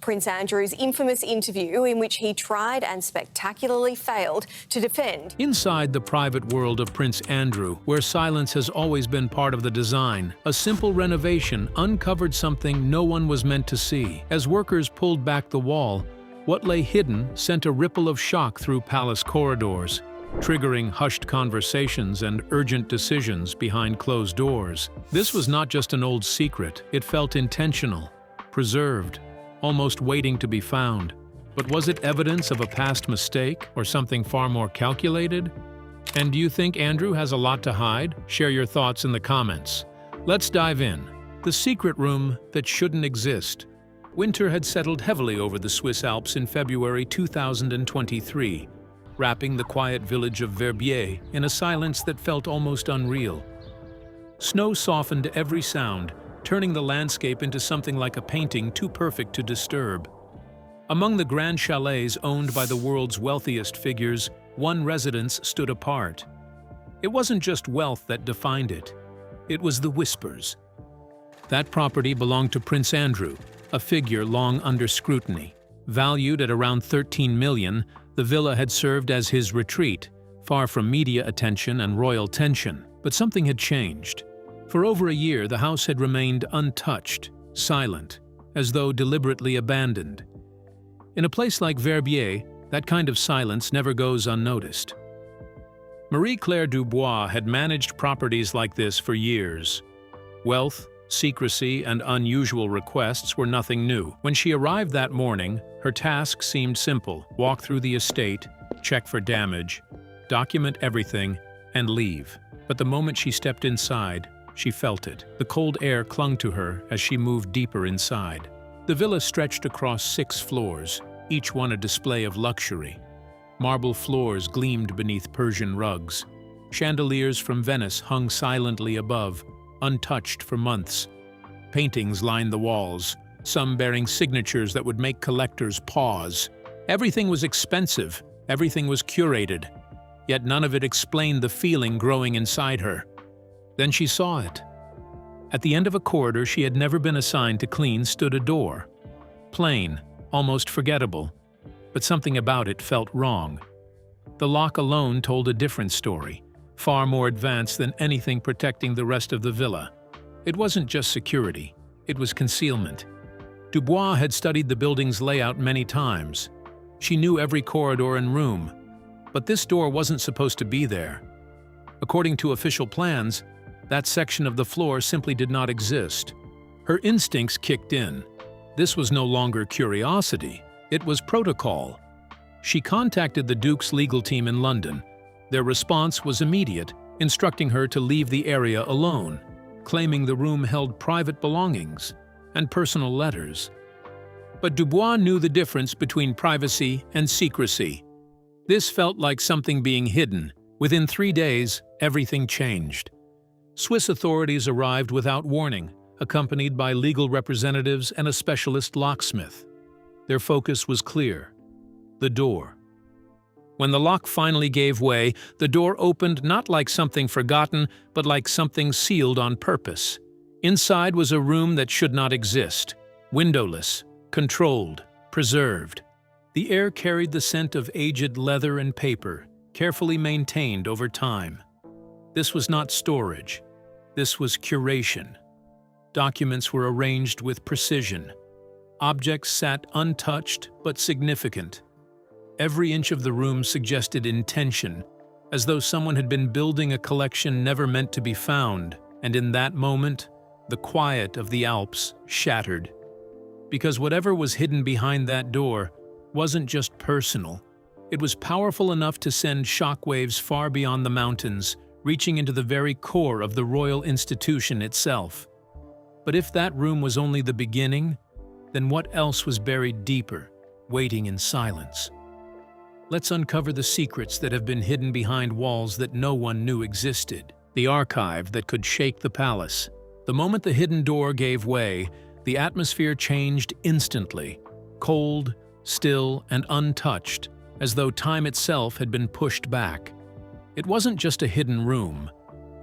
Prince Andrew's infamous interview in which he tried and spectacularly failed to defend. Inside the private world of Prince Andrew, where silence has always been part of the design, a simple renovation uncovered something no one was meant to see. As workers pulled back the wall, what lay hidden sent a ripple of shock through palace corridors, triggering hushed conversations and urgent decisions behind closed doors. This was not just an old secret, it felt intentional, preserved, almost waiting to be found. But was it evidence of a past mistake or something far more calculated? And do you think Andrew has a lot to hide? Share your thoughts in the comments. Let's dive in. The secret room that shouldn't exist. Winter had settled heavily over the Swiss Alps in February 2023. Wrapping the quiet village of Verbier in a silence that felt almost unreal. Snow softened every sound, turning the landscape into something like a painting too perfect to disturb. Among the grand chalets owned by the world's wealthiest figures, one residence stood apart. It wasn't just wealth that defined it. It was the Whispers. That property belonged to Prince Andrew, a figure long under scrutiny. Valued at around 13 million, the villa had served as his retreat, far from media attention and royal tension. But something had changed. For over a year, the house had remained untouched, silent, as though deliberately abandoned. In a place like Verbier, that kind of silence never goes unnoticed. Marie-Claire Dubois had managed properties like this for years. Wealth, secrecy, and unusual requests were nothing new. When she arrived that morning, her task seemed simple: walk through the estate, check for damage, document everything, and leave. But the moment she stepped inside, she felt it. The cold air clung to her as she moved deeper inside. The villa stretched across 6 floors, each one a display of luxury. Marble floors gleamed beneath Persian rugs. Chandeliers from Venice hung silently above, untouched for months. Paintings lined the walls, some bearing signatures that would make collectors pause. Everything was expensive, everything was curated, yet none of it explained the feeling growing inside her. Then she saw it. At the end of a corridor she had never been assigned to clean stood a door. Plain, almost forgettable, but something about it felt wrong. The lock alone told a different story, far more advanced than anything protecting the rest of the villa. It wasn't just security, it was concealment. Dubois had studied the building's layout many times. She knew every corridor and room, but this door wasn't supposed to be there. According to official plans, that section of the floor simply did not exist. Her instincts kicked in. This was no longer curiosity, it was protocol. She contacted the Duke's legal team in London. Their response was immediate, instructing her to leave the area alone, claiming the room held private belongings and personal letters. But Dubois knew the difference between privacy and secrecy. This felt like something being hidden. Within 3 days, everything changed. Swiss authorities arrived without warning, accompanied by legal representatives and a specialist locksmith. Their focus was clear: the door. When the lock finally gave way, the door opened not like something forgotten, but like something sealed on purpose. Inside was a room that should not exist, windowless, controlled, preserved. The air carried the scent of aged leather and paper, carefully maintained over time. This was not storage. This was curation. Documents were arranged with precision. Objects sat untouched but significant. Every inch of the room suggested intention, as though someone had been building a collection never meant to be found. And in that moment, the quiet of the Alps shattered. Because whatever was hidden behind that door wasn't just personal. It was powerful enough to send shockwaves far beyond the mountains, reaching into the very core of the royal institution itself. But if that room was only the beginning, then what else was buried deeper, waiting in silence? Let's uncover the secrets that have been hidden behind walls that no one knew existed. The archive that could shake the palace. The moment the hidden door gave way, the atmosphere changed instantly. Cold, still, and untouched, as though time itself had been pushed back. It wasn't just a hidden room.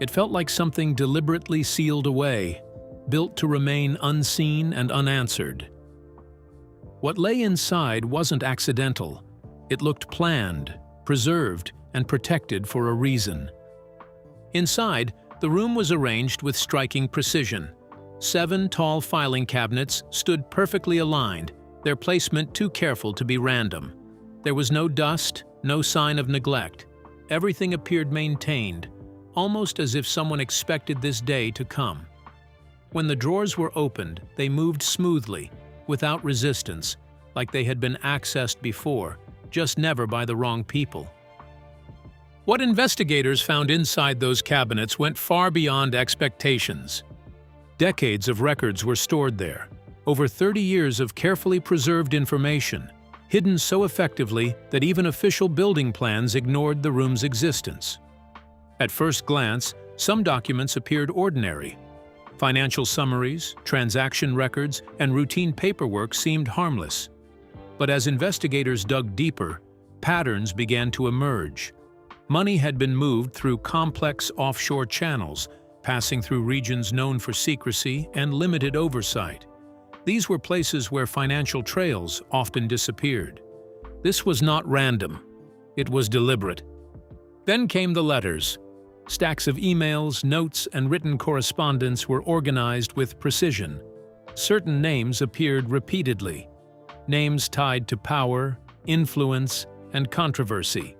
It felt like something deliberately sealed away, built to remain unseen and unanswered. What lay inside wasn't accidental. It looked planned, preserved, and protected for a reason. Inside, the room was arranged with striking precision. 7 tall filing cabinets stood perfectly aligned, their placement too careful to be random. There was no dust, no sign of neglect. Everything appeared maintained, almost as if someone expected this day to come. When the drawers were opened, they moved smoothly, without resistance, like they had been accessed before, just never by the wrong people. What investigators found inside those cabinets went far beyond expectations. Decades of records were stored there, over 30 years of carefully preserved information, hidden so effectively that even official building plans ignored the room's existence. At first glance, some documents appeared ordinary. Financial summaries, transaction records, and routine paperwork seemed harmless. But as investigators dug deeper, patterns began to emerge. Money had been moved through complex offshore channels, passing through regions known for secrecy and limited oversight. These were places where financial trails often disappeared. This was not random. It was deliberate. Then came the letters. Stacks of emails, notes, and written correspondence were organized with precision. Certain names appeared repeatedly. Names tied to power, influence, and controversy.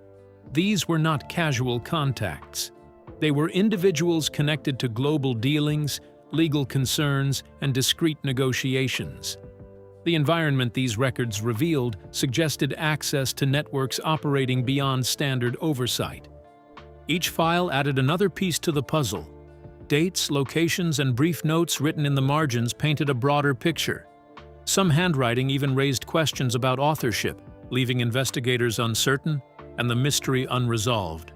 These were not casual contacts. They were individuals connected to global dealings, legal concerns, and discreet negotiations. The environment these records revealed suggested access to networks operating beyond standard oversight. Each file added another piece to the puzzle. Dates, locations, and brief notes written in the margins painted a broader picture. Some handwriting even raised questions about authorship, leaving investigators uncertain and the mystery unresolved.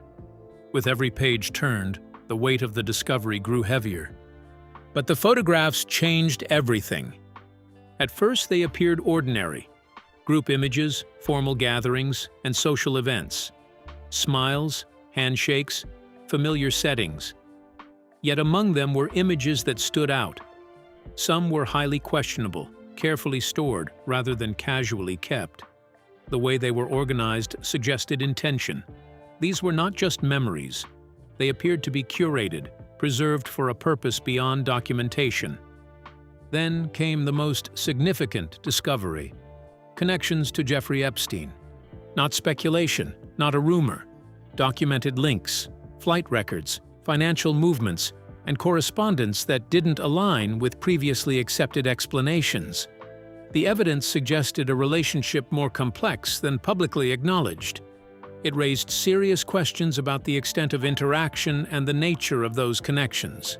With every page turned, the weight of the discovery grew heavier. But the photographs changed everything. At first, they appeared ordinary. Group images, formal gatherings, and social events. Smiles, handshakes, familiar settings. Yet among them were images that stood out. Some were highly questionable, carefully stored rather than casually kept. The way they were organized suggested intention. These were not just memories. They appeared to be curated, preserved for a purpose beyond documentation. Then came the most significant discovery: connections to Jeffrey Epstein. Not speculation, not a rumor. Documented links, flight records, financial movements, and correspondence that didn't align with previously accepted explanations. The evidence suggested a relationship more complex than publicly acknowledged. It raised serious questions about the extent of interaction and the nature of those connections.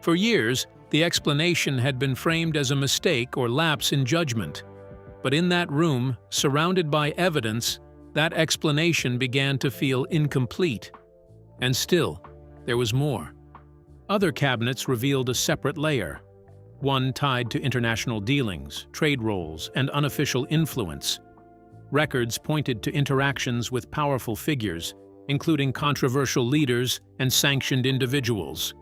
For years, the explanation had been framed as a mistake or lapse in judgment. But in that room, surrounded by evidence, that explanation began to feel incomplete. And still, there was more. Other cabinets revealed a separate layer, one tied to international dealings, trade roles, and unofficial influence. Records pointed to interactions with powerful figures, including controversial leaders and sanctioned individuals.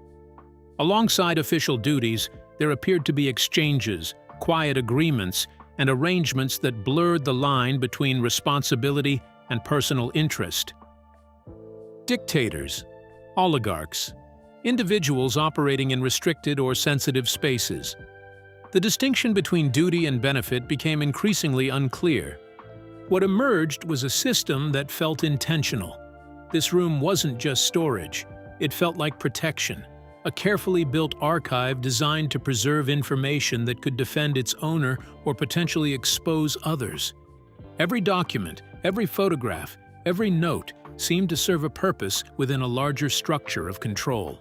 Alongside official duties, there appeared to be exchanges, quiet agreements, and arrangements that blurred the line between responsibility and personal interest. Dictators, oligarchs, individuals operating in restricted or sensitive spaces. The distinction between duty and benefit became increasingly unclear. What emerged was a system that felt intentional. This room wasn't just storage, it felt like protection, a carefully built archive designed to preserve information that could defend its owner or potentially expose others. Every document, every photograph, every note seemed to serve a purpose within a larger structure of control.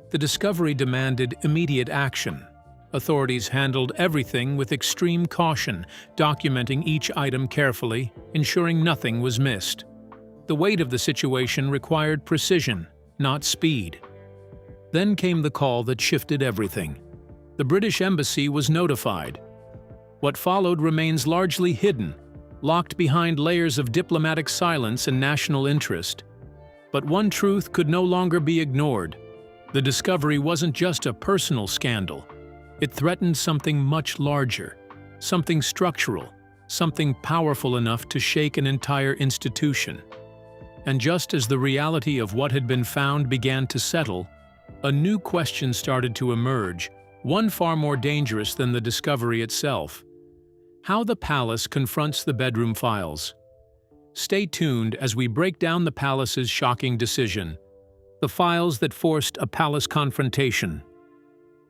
The discovery demanded immediate action. Authorities handled everything with extreme caution, documenting each item carefully, ensuring nothing was missed. The weight of the situation required precision, not speed. Then came the call that shifted everything. The British Embassy was notified. What followed remains largely hidden, locked behind layers of diplomatic silence and national interest. But one truth could no longer be ignored. The discovery wasn't just a personal scandal. It threatened something much larger, something structural, something powerful enough to shake an entire institution. And just as the reality of what had been found began to settle, a new question started to emerge, one far more dangerous than the discovery itself: how the palace confronts the bedroom files. Stay tuned as we break down the palace's shocking decision, the files that forced a palace confrontation.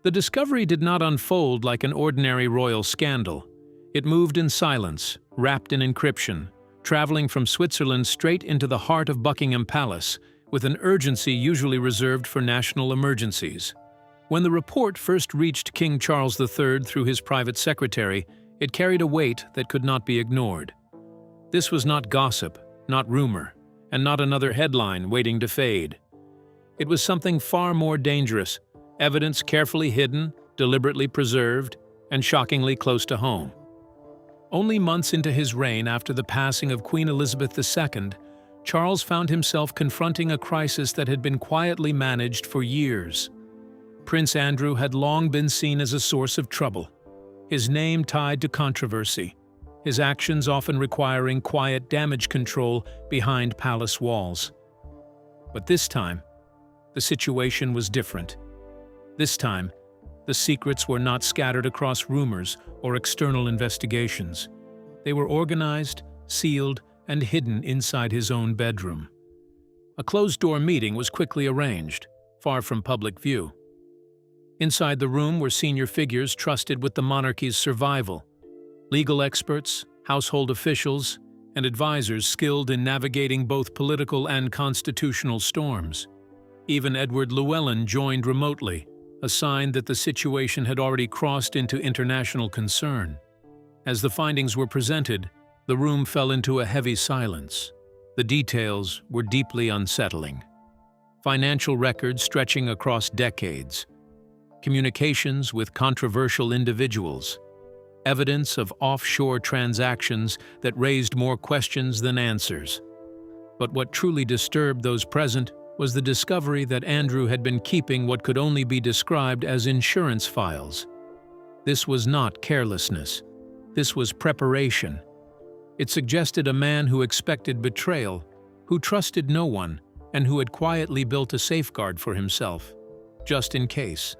The discovery did not unfold like an ordinary royal scandal. It moved in silence, wrapped in encryption, traveling from Switzerland straight into the heart of Buckingham Palace, with an urgency usually reserved for national emergencies. When the report first reached King Charles III through his private secretary, it carried a weight that could not be ignored. This was not gossip, not rumor, and not another headline waiting to fade. It was something far more dangerous, evidence carefully hidden, deliberately preserved, and shockingly close to home. Only months into his reign after the passing of Queen Elizabeth II, Charles found himself confronting a crisis that had been quietly managed for years. Prince Andrew had long been seen as a source of trouble, his name tied to controversy, his actions often requiring quiet damage control behind palace walls. But this time, the situation was different. This time, the secrets were not scattered across rumors or external investigations. They were organized, sealed, and hidden inside his own bedroom. A closed-door meeting was quickly arranged, far from public view. Inside the room were senior figures trusted with the monarchy's survival: legal experts, household officials, and advisors skilled in navigating both political and constitutional storms. Even Edward Llewellyn joined remotely, a sign that the situation had already crossed into international concern. As the findings were presented, the room fell into a heavy silence. The details were deeply unsettling. Financial records stretching across decades, communications with controversial individuals, evidence of offshore transactions that raised more questions than answers. But what truly disturbed those present was the discovery that Andrew had been keeping what could only be described as insurance files. This was not carelessness. This was preparation. It suggested a man who expected betrayal, who trusted no one, and who had quietly built a safeguard for himself, just in case.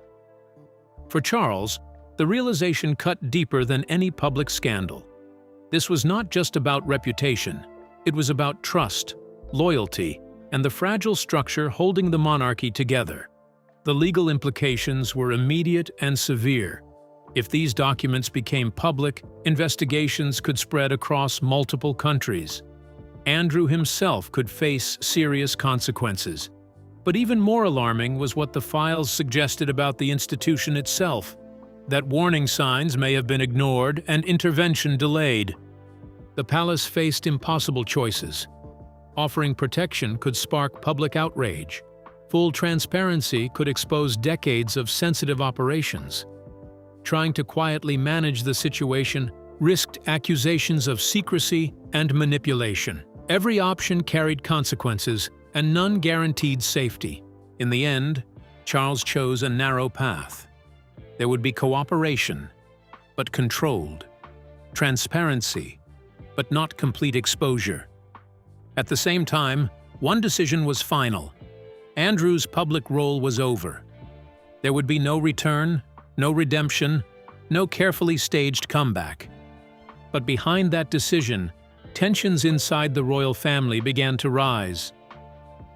For Charles, the realization cut deeper than any public scandal. This was not just about reputation. It was about trust, loyalty, and the fragile structure holding the monarchy together. The legal implications were immediate and severe. If these documents became public, investigations could spread across multiple countries. Andrew himself could face serious consequences. But even more alarming was what the files suggested about the institution itself: that warning signs may have been ignored and intervention delayed. The palace faced impossible choices. Offering protection could spark public outrage. Full transparency could expose decades of sensitive operations. Trying to quietly manage the situation risked accusations of secrecy and manipulation. Every option carried consequences, and none guaranteed safety. In the end, Charles chose a narrow path. There would be cooperation, but controlled; transparency, but not complete exposure. At the same time, one decision was final. Andrew's public role was over. There would be no return, no redemption, no carefully staged comeback. But behind that decision, tensions inside the royal family began to rise.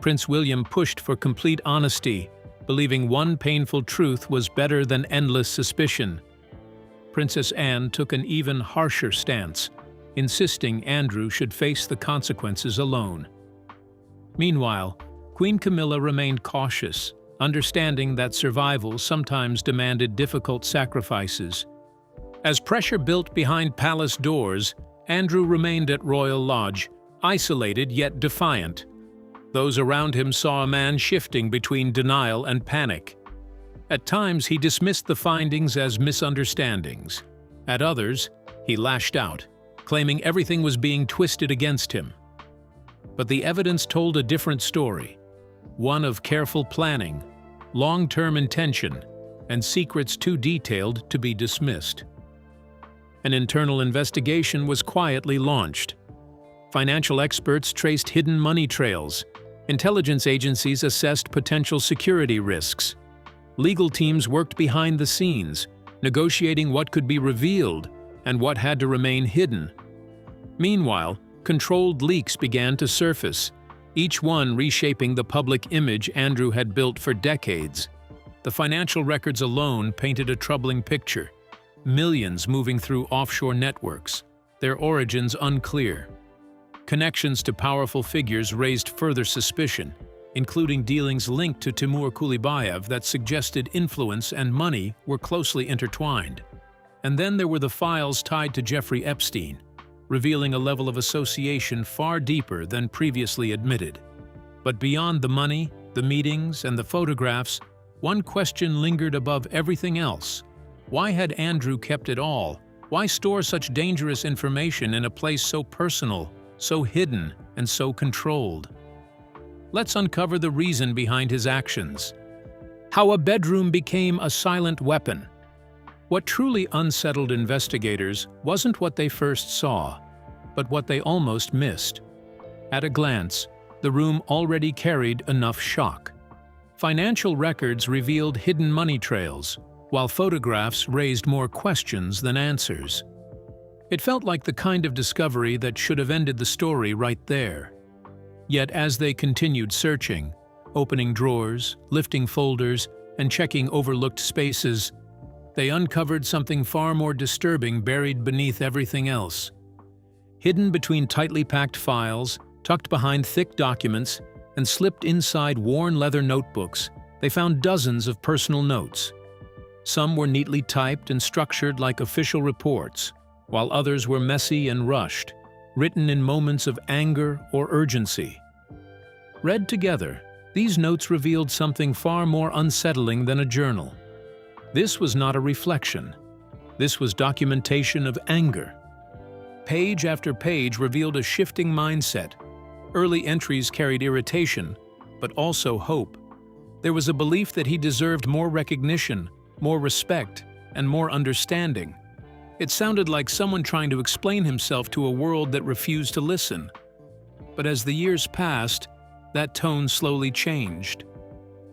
Prince William pushed for complete honesty, believing one painful truth was better than endless suspicion. Princess Anne took an even harsher stance, insisting Andrew should face the consequences alone. Meanwhile, Queen Camilla remained cautious, understanding that survival sometimes demanded difficult sacrifices. As pressure built behind palace doors, Andrew remained at Royal Lodge, isolated yet defiant. Those around him saw a man shifting between denial and panic. At times, he dismissed the findings as misunderstandings. At others, he lashed out, claiming everything was being twisted against him. But the evidence told a different story, one of careful planning, long-term intention, and secrets too detailed to be dismissed. An internal investigation was quietly launched. Financial experts traced hidden money trails. Intelligence agencies assessed potential security risks. Legal teams worked behind the scenes, negotiating what could be revealed and what had to remain hidden. Meanwhile, controlled leaks began to surface, each one reshaping the public image Andrew had built for decades. The financial records alone painted a troubling picture. Millions moving through offshore networks, their origins unclear. Connections to powerful figures raised further suspicion, including dealings linked to Timur Kulibayev that suggested influence and money were closely intertwined. And then there were the files tied to Jeffrey Epstein, revealing a level of association far deeper than previously admitted. But beyond the money, the meetings, and the photographs, one question lingered above everything else. Why had Andrew kept it all? Why store such dangerous information in a place so personal, so hidden, and so controlled? Let's uncover the reason behind his actions. How a bedroom became a silent weapon. What truly unsettled investigators wasn't what they first saw, but what they almost missed. At a glance, the room already carried enough shock. Financial records revealed hidden money trails, while photographs raised more questions than answers. It felt like the kind of discovery that should have ended the story right there. Yet as they continued searching, opening drawers, lifting folders, and checking overlooked spaces, they uncovered something far more disturbing buried beneath everything else. Hidden between tightly packed files, tucked behind thick documents, and slipped inside worn leather notebooks, they found dozens of personal notes. Some were neatly typed and structured like official reports, while others were messy and rushed, written in moments of anger or urgency. Read together, these notes revealed something far more unsettling than a journal. This was not a reflection. This was documentation of anger. Page after page revealed a shifting mindset. Early entries carried irritation, but also hope. There was a belief that he deserved more recognition, more respect, and more understanding. It sounded like someone trying to explain himself to a world that refused to listen. But as the years passed, that tone slowly changed.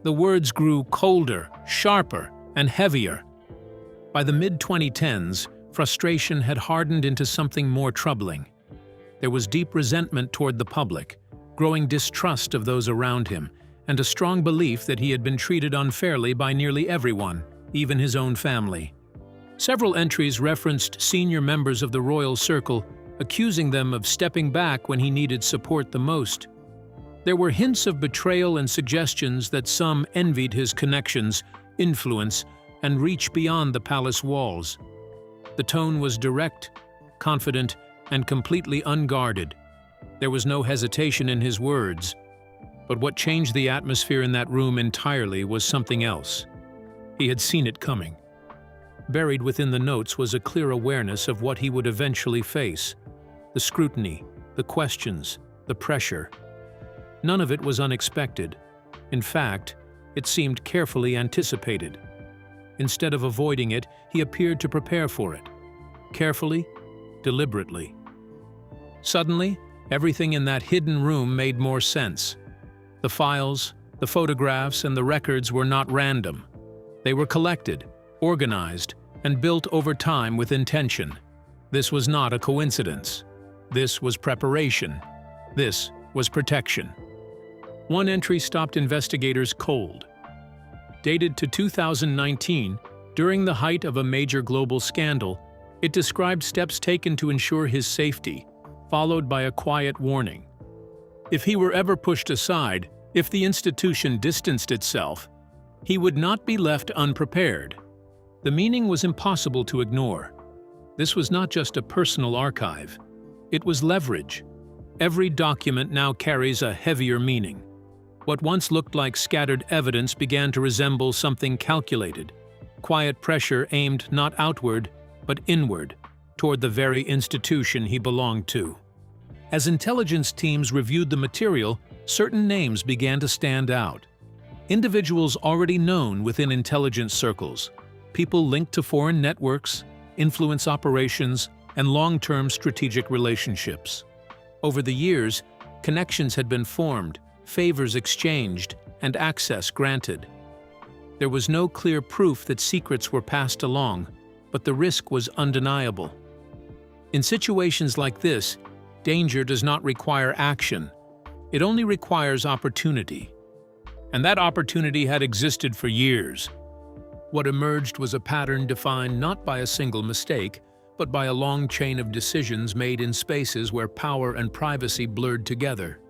The words grew colder, sharper, and heavier. By the mid-2010s, frustration had hardened into something more troubling. There was deep resentment toward the public, growing distrust of those around him, and a strong belief that he had been treated unfairly by nearly everyone, even his own family. Several entries referenced senior members of the royal circle, accusing them of stepping back when he needed support the most. There were hints of betrayal and suggestions that some envied his connections, influence, and reach beyond the palace walls. The tone was direct, confident, and completely unguarded. There was no hesitation in his words. But what changed the atmosphere in that room entirely was something else. He had seen it coming. Buried within the notes was a clear awareness of what he would eventually face: the scrutiny, the questions, the pressure. None of it was unexpected. In fact, it seemed carefully anticipated. Instead of avoiding it, he appeared to prepare for it. Carefully, deliberately. Suddenly, everything in that hidden room made more sense. The files, the photographs, and the records were not random. They were collected, organized, and built over time with intention. This was not a coincidence. This was preparation. This was protection. One entry stopped investigators cold. Dated to 2019, during the height of a major global scandal, it described steps taken to ensure his safety, followed by a quiet warning. If he were ever pushed aside, if the institution distanced itself, he would not be left unprepared. The meaning was impossible to ignore. This was not just a personal archive. It was leverage. Every document now carries a heavier meaning. What once looked like scattered evidence began to resemble something calculated. Quiet pressure aimed not outward, but inward, toward the very institution he belonged to. As intelligence teams reviewed the material, certain names began to stand out. Individuals already known within intelligence circles, people linked to foreign networks, influence operations, and long-term strategic relationships. Over the years, connections had been formed, favors exchanged, and access granted. There was no clear proof that secrets were passed along, but the risk was undeniable. In situations like this, danger does not require action. It only requires opportunity. And that opportunity had existed for years. What emerged was a pattern defined not by a single mistake, but by a long chain of decisions made in spaces where power and privacy blurred together.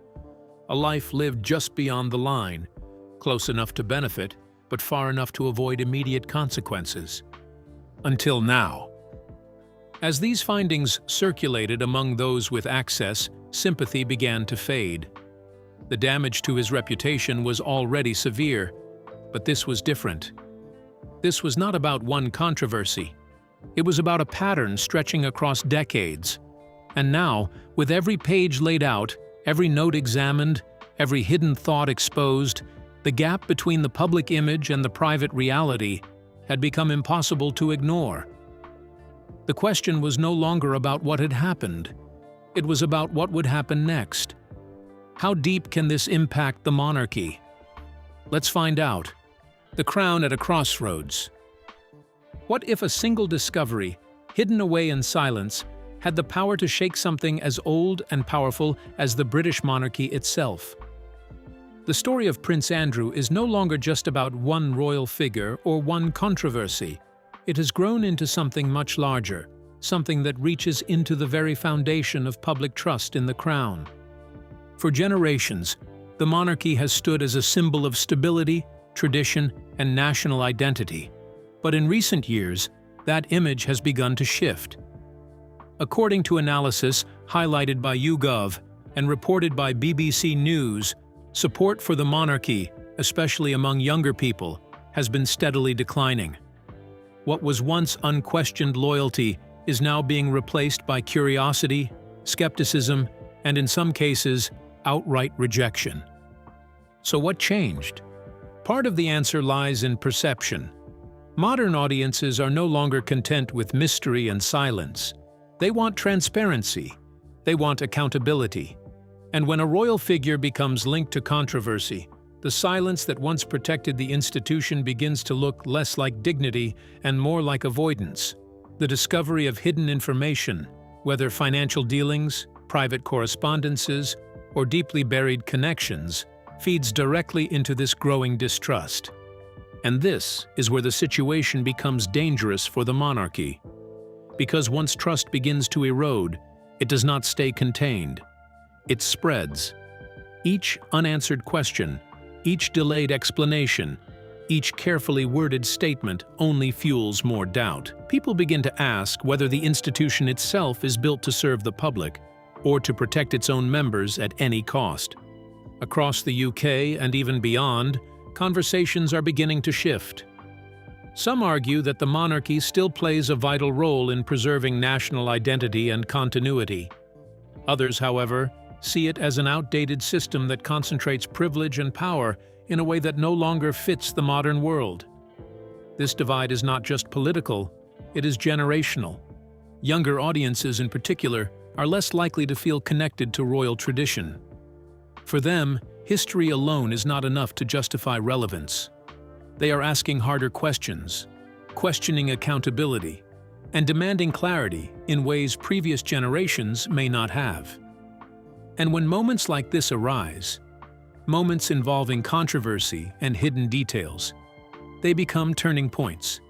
A life lived just beyond the line, close enough to benefit, but far enough to avoid immediate consequences. Until now. As these findings circulated among those with access, sympathy began to fade. The damage to his reputation was already severe, but this was different. This was not about one controversy. It was about a pattern stretching across decades. And now, with every page laid out, every note examined, every hidden thought exposed, the gap between the public image and the private reality had become impossible to ignore. The question was no longer about what had happened. It was about what would happen next. How deep can this impact the monarchy? Let's find out. The crown at a crossroads. What if a single discovery, hidden away in silence, had the power to shake something as old and powerful as the British monarchy itself? The story of Prince Andrew is no longer just about one royal figure or one controversy. It has grown into something much larger, something that reaches into the very foundation of public trust in the crown. For generations, the monarchy has stood as a symbol of stability, tradition, and national identity. But in recent years, that image has begun to shift. According to analysis highlighted by YouGov and reported by BBC News, support for the monarchy, especially among younger people, has been steadily declining. What was once unquestioned loyalty is now being replaced by curiosity, skepticism, and in some cases, outright rejection. So what changed? Part of the answer lies in perception. Modern audiences are no longer content with mystery and silence. They want transparency. They want accountability. And when a royal figure becomes linked to controversy, the silence that once protected the institution begins to look less like dignity and more like avoidance. The discovery of hidden information, whether financial dealings, private correspondences, or deeply buried connections, feeds directly into this growing distrust. And this is where the situation becomes dangerous for the monarchy. Because once trust begins to erode, it does not stay contained. It spreads. Each unanswered question, each delayed explanation, each carefully worded statement only fuels more doubt. People begin to ask whether the institution itself is built to serve the public or to protect its own members at any cost. Across the UK and even beyond, conversations are beginning to shift. Some argue that the monarchy still plays a vital role in preserving national identity and continuity. Others, however, see it as an outdated system that concentrates privilege and power in a way that no longer fits the modern world. This divide is not just political, it is generational. Younger audiences, in particular, are less likely to feel connected to royal tradition. For them, history alone is not enough to justify relevance. They are asking harder questions, questioning accountability, and demanding clarity in ways previous generations may not have. And when moments like this arise, moments involving controversy and hidden details, they become turning points.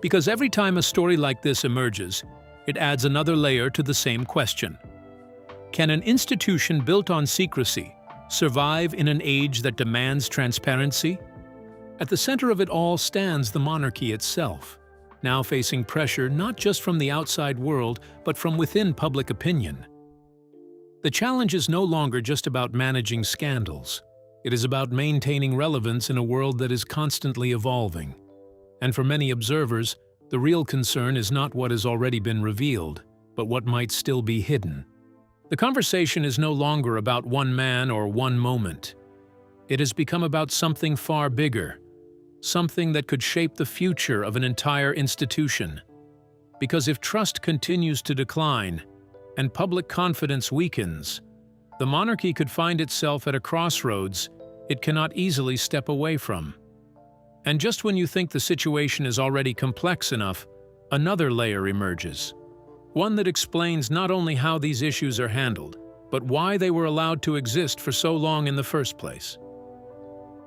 Because every time a story like this emerges, it adds another layer to the same question. Can an institution built on secrecy survive in an age that demands transparency? At the center of it all stands the monarchy itself, now facing pressure not just from the outside world, but from within public opinion. The challenge is no longer just about managing scandals. It is about maintaining relevance in a world that is constantly evolving. And for many observers, the real concern is not what has already been revealed, but what might still be hidden. The conversation is no longer about one man or one moment. It has become about something far bigger, something that could shape the future of an entire institution. Because if trust continues to decline and public confidence weakens, the monarchy could find itself at a crossroads it cannot easily step away from. And just when you think the situation is already complex enough, another layer emerges. One that explains not only how these issues are handled, but why they were allowed to exist for so long in the first place.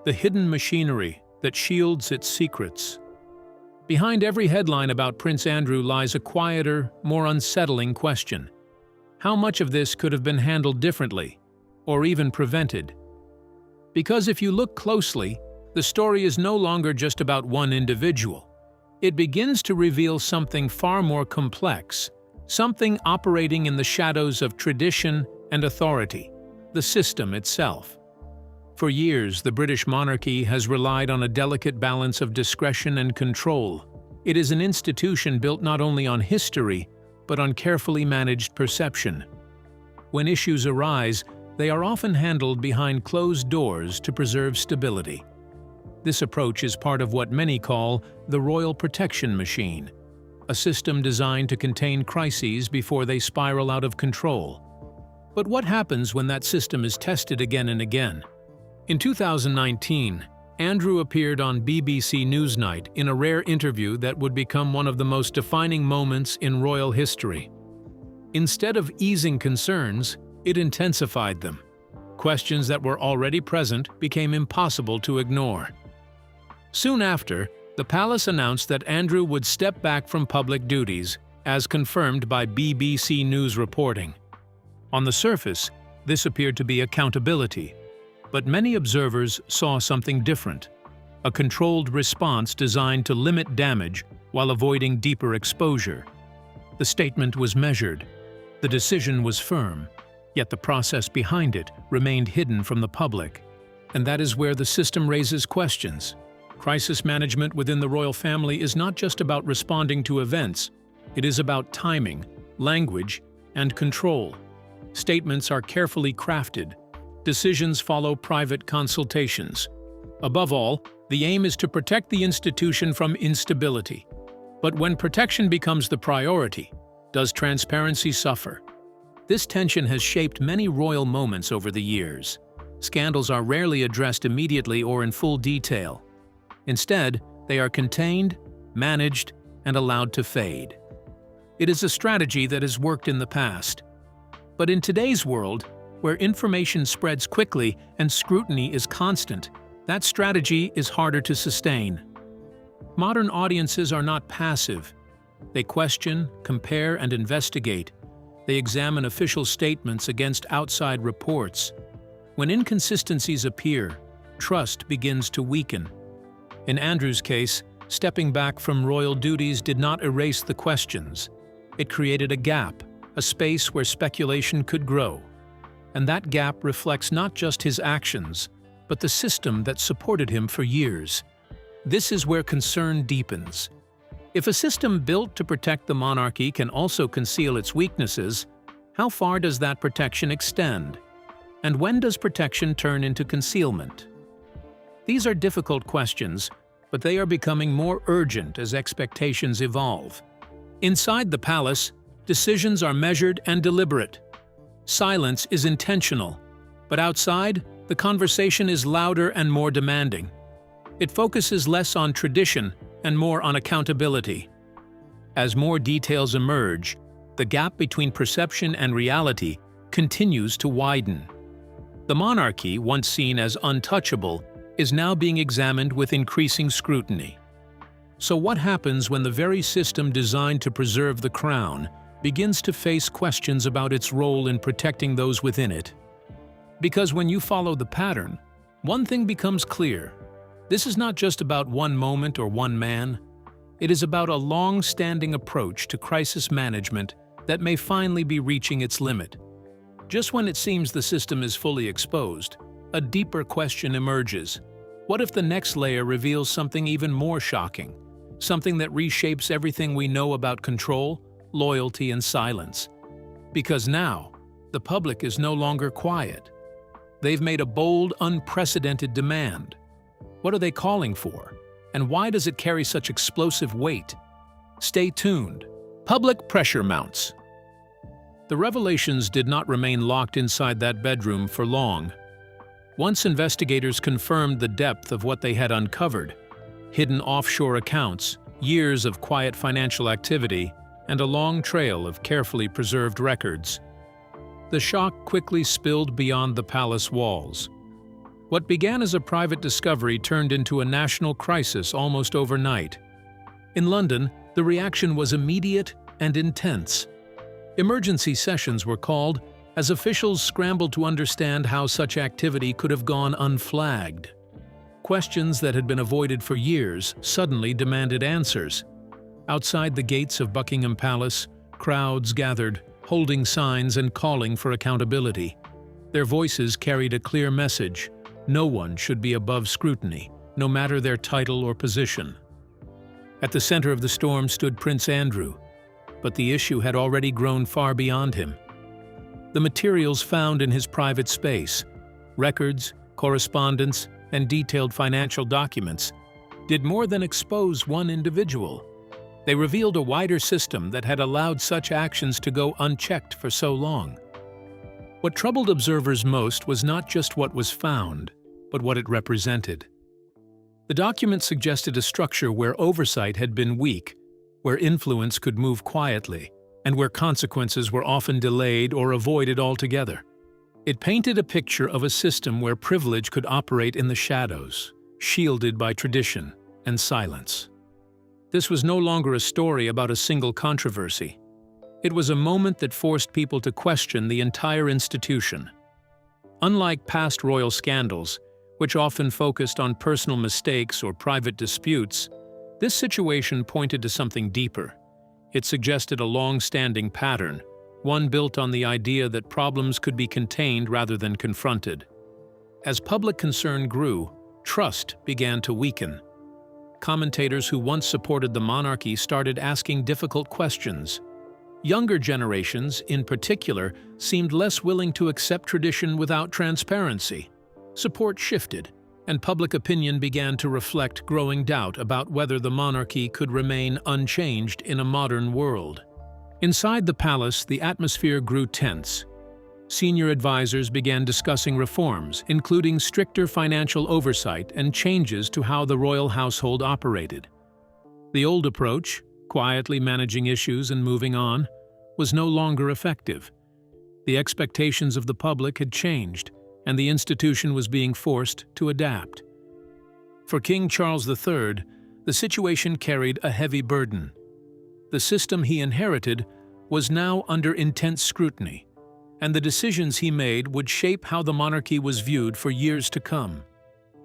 The hidden machinery that shields its secrets. Behind every headline about Prince Andrew lies a quieter, more unsettling question. How much of this could have been handled differently, or even prevented? Because if you look closely, the story is no longer just about one individual. It begins to reveal something far more complex, something operating in the shadows of tradition and authority, the system itself. For years, the British monarchy has relied on a delicate balance of discretion and control. It is an institution built not only on history, but on carefully managed perception. When issues arise, they are often handled behind closed doors to preserve stability. This approach is part of what many call the royal protection machine, a system designed to contain crises before they spiral out of control. But what happens when that system is tested again and again? In 2019, Andrew appeared on BBC Newsnight in a rare interview that would become one of the most defining moments in royal history. Instead of easing concerns, it intensified them. Questions that were already present became impossible to ignore. Soon after, the palace announced that Andrew would step back from public duties, as confirmed by BBC News reporting. On the surface, this appeared to be accountability, but many observers saw something different, a controlled response designed to limit damage while avoiding deeper exposure. The statement was measured, the decision was firm, yet the process behind it remained hidden from the public. And that is where the system raises questions. Crisis management within the royal family is not just about responding to events, it is about timing, language, and control. Statements are carefully crafted. Decisions follow private consultations. Above all, the aim is to protect the institution from instability. But when protection becomes the priority, does transparency suffer? This tension has shaped many royal moments over the years. Scandals are rarely addressed immediately or in full detail. Instead, they are contained, managed, and allowed to fade. It is a strategy that has worked in the past. But in today's world, where information spreads quickly and scrutiny is constant, that strategy is harder to sustain. Modern audiences are not passive. They question, compare, and investigate. They examine official statements against outside reports. When inconsistencies appear, trust begins to weaken. In Andrew's case, stepping back from royal duties did not erase the questions. It created a gap, a space where speculation could grow. And that gap reflects not just his actions, but the system that supported him for years. This is where concern deepens. If a system built to protect the monarchy can also conceal its weaknesses, how far does that protection extend? And when does protection turn into concealment? These are difficult questions, but they are becoming more urgent as expectations evolve. Inside the palace, decisions are measured and deliberate. Silence is intentional, but outside, the conversation is louder and more demanding. It focuses less on tradition and more on accountability. As more details emerge, the gap between perception and reality continues to widen. The monarchy, once seen as untouchable, is now being examined with increasing scrutiny. So what happens when the very system designed to preserve the crown begins to face questions about its role in protecting those within it? Because when you follow the pattern, one thing becomes clear. This is not just about one moment or one man. It is about a long-standing approach to crisis management that may finally be reaching its limit. Just when it seems the system is fully exposed, a deeper question emerges. What if the next layer reveals something even more shocking? Something that reshapes everything we know about control, loyalty, and silence? Because now, the public is no longer quiet. They've made a bold, unprecedented demand. What are they calling for? And why does it carry such explosive weight? Stay tuned. Public pressure mounts. The revelations did not remain locked inside that bedroom for long. Once investigators confirmed the depth of what they had uncovered, hidden offshore accounts, years of quiet financial activity, and a long trail of carefully preserved records, the shock quickly spilled beyond the palace walls. What began as a private discovery turned into a national crisis almost overnight. In London, the reaction was immediate and intense. Emergency sessions were called as officials scrambled to understand how such activity could have gone unflagged. Questions that had been avoided for years suddenly demanded answers. Outside the gates of Buckingham Palace, crowds gathered, holding signs and calling for accountability. Their voices carried a clear message: no one should be above scrutiny, no matter their title or position. At the center of the storm stood Prince Andrew, but the issue had already grown far beyond him. The materials found in his private space, records, correspondence, and detailed financial documents, did more than expose one individual. They revealed a wider system that had allowed such actions to go unchecked for so long. What troubled observers most was not just what was found, but what it represented. The document suggested a structure where oversight had been weak, where influence could move quietly, and where consequences were often delayed or avoided altogether. It painted a picture of a system where privilege could operate in the shadows, shielded by tradition and silence. This was no longer a story about a single controversy. It was a moment that forced people to question the entire institution. Unlike past royal scandals, which often focused on personal mistakes or private disputes, this situation pointed to something deeper. It suggested a long-standing pattern, one built on the idea that problems could be contained rather than confronted. As public concern grew, trust began to weaken. Commentators who once supported the monarchy started asking difficult questions. Younger generations, in particular, seemed less willing to accept tradition without transparency. Support shifted, and public opinion began to reflect growing doubt about whether the monarchy could remain unchanged in a modern world. Inside the palace, the atmosphere grew tense. Senior advisors began discussing reforms, including stricter financial oversight and changes to how the royal household operated. The old approach, quietly managing issues and moving on, was no longer effective. The expectations of the public had changed, and the institution was being forced to adapt. For King Charles III, the situation carried a heavy burden. The system he inherited was now under intense scrutiny, and the decisions he made would shape how the monarchy was viewed for years to come.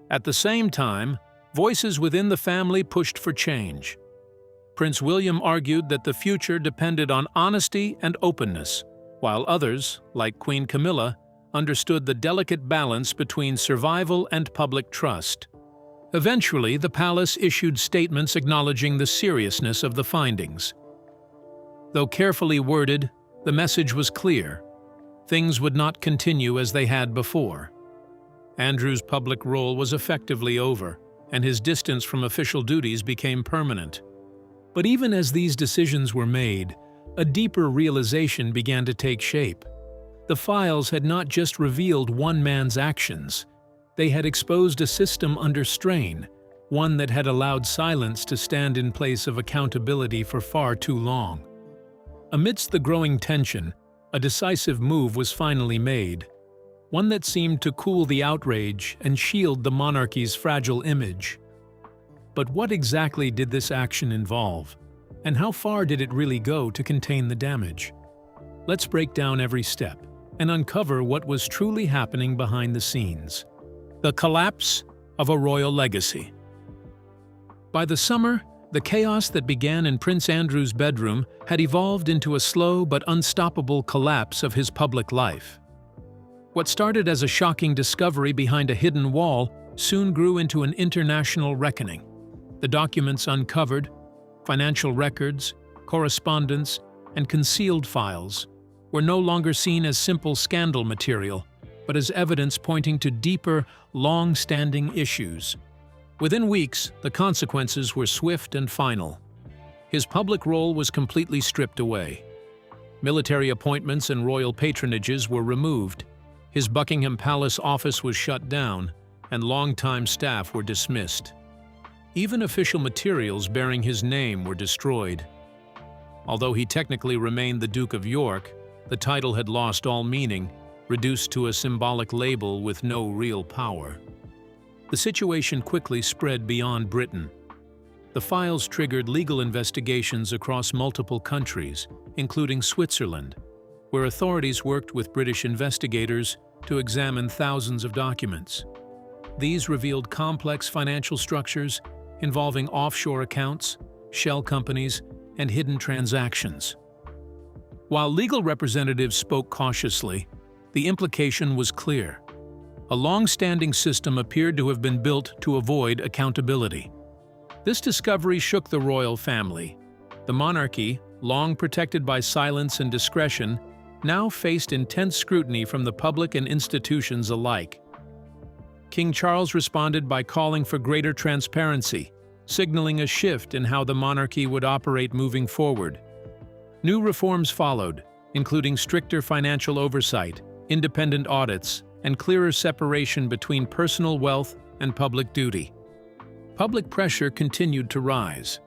At the same time, voices within the family pushed for change. Prince William argued that the future depended on honesty and openness, while others, like Queen Camilla, understood the delicate balance between survival and public trust. Eventually, the palace issued statements acknowledging the seriousness of the findings. Though carefully worded, the message was clear: things would not continue as they had before. Andrew's public role was effectively over, and his distance from official duties became permanent. But even as these decisions were made, a deeper realization began to take shape. The files had not just revealed one man's actions. They had exposed a system under strain, one that had allowed silence to stand in place of accountability for far too long. Amidst the growing tension, a decisive move was finally made, one that seemed to cool the outrage and shield the monarchy's fragile image. But what exactly did this action involve, and how far did it really go to contain the damage? Let's break down every step and uncover what was truly happening behind the scenes. The collapse of a royal legacy. By the summer, the chaos that began in Prince Andrew's bedroom had evolved into a slow but unstoppable collapse of his public life. What started as a shocking discovery behind a hidden wall soon grew into an international reckoning. The documents uncovered, financial records, correspondence, and concealed files, were no longer seen as simple scandal material, but as evidence pointing to deeper, long-standing issues. Within weeks, the consequences were swift and final. His public role was completely stripped away. Military appointments and royal patronages were removed. His Buckingham Palace office was shut down, and longtime staff were dismissed. Even official materials bearing his name were destroyed. Although he technically remained the Duke of York, the title had lost all meaning, reduced to a symbolic label with no real power. The situation quickly spread beyond Britain. The files triggered legal investigations across multiple countries, including Switzerland, where authorities worked with British investigators to examine thousands of documents. These revealed complex financial structures involving offshore accounts, shell companies, and hidden transactions. While legal representatives spoke cautiously, the implication was clear. A long-standing system appeared to have been built to avoid accountability. This discovery shook the royal family. The monarchy, long protected by silence and discretion, now faced intense scrutiny from the public and institutions alike. King Charles responded by calling for greater transparency, signaling a shift in how the monarchy would operate moving forward. New reforms followed, including stricter financial oversight, independent audits, and clearer separation between personal wealth and public duty. Public pressure continued to rise.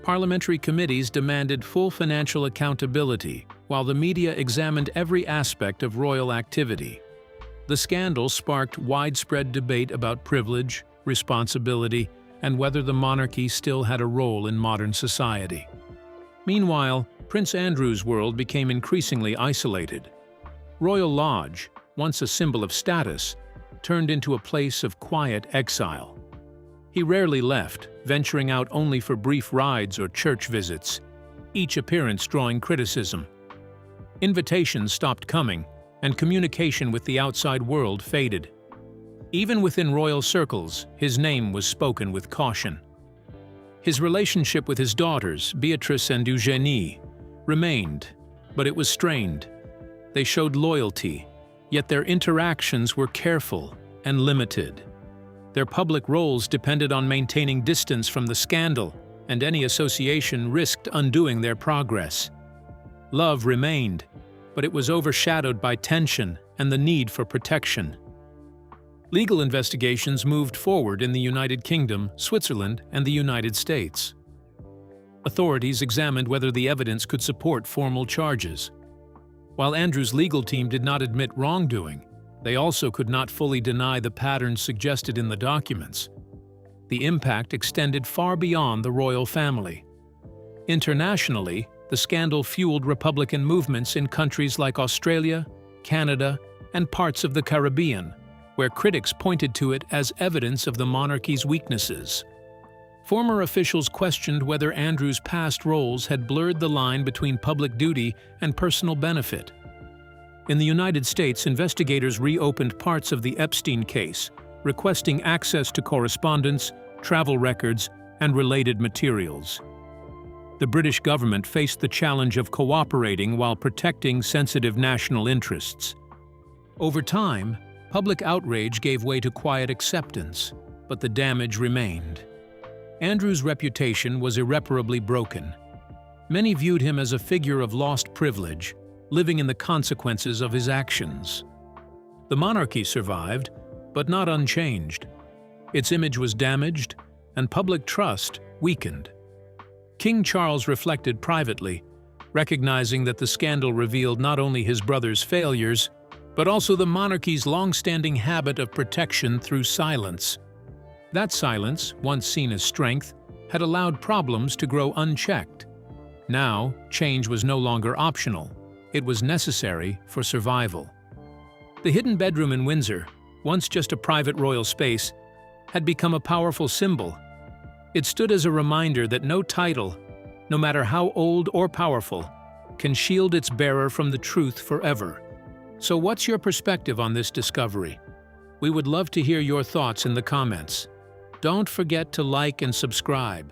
Parliamentary committees demanded full financial accountability, while the media examined every aspect of royal activity. The scandal sparked widespread debate about privilege, responsibility, and whether the monarchy still had a role in modern society. Meanwhile, Prince Andrew's world became increasingly isolated. Royal Lodge, once a symbol of status, turned into a place of quiet exile. He rarely left, venturing out only for brief rides or church visits, each appearance drawing criticism. Invitations stopped coming, and communication with the outside world faded. Even within royal circles, his name was spoken with caution. His relationship with his daughters, Beatrice and Eugenie, remained, but it was strained. They showed loyalty, yet their interactions were careful and limited. Their public roles depended on maintaining distance from the scandal, and any association risked undoing their progress. Love remained, but it was overshadowed by tension and the need for protection. Legal investigations moved forward in the United Kingdom, Switzerland, and the United States. Authorities examined whether the evidence could support formal charges. While Andrew's legal team did not admit wrongdoing, they also could not fully deny the patterns suggested in the documents. The impact extended far beyond the royal family. Internationally, the scandal fueled Republican movements in countries like Australia, Canada, and parts of the Caribbean, where critics pointed to it as evidence of the monarchy's weaknesses. Former officials questioned whether Andrew's past roles had blurred the line between public duty and personal benefit. In the United States, investigators reopened parts of the Epstein case, requesting access to correspondence, travel records, and related materials. The British government faced the challenge of cooperating while protecting sensitive national interests. Over time, public outrage gave way to quiet acceptance, but the damage remained. Andrew's reputation was irreparably broken. Many viewed him as a figure of lost privilege, living in the consequences of his actions. The monarchy survived, but not unchanged. Its image was damaged, and public trust weakened. King Charles reflected privately, recognizing that the scandal revealed not only his brother's failures, but also the monarchy's long-standing habit of protection through silence. That silence, once seen as strength, had allowed problems to grow unchecked. Now, change was no longer optional. It was necessary for survival. The hidden bedroom in Windsor, once just a private royal space, had become a powerful symbol. It stood as a reminder that no title, no matter how old or powerful, can shield its bearer from the truth forever. So what's your perspective on this discovery? We would love to hear your thoughts in the comments. Don't forget to like and subscribe.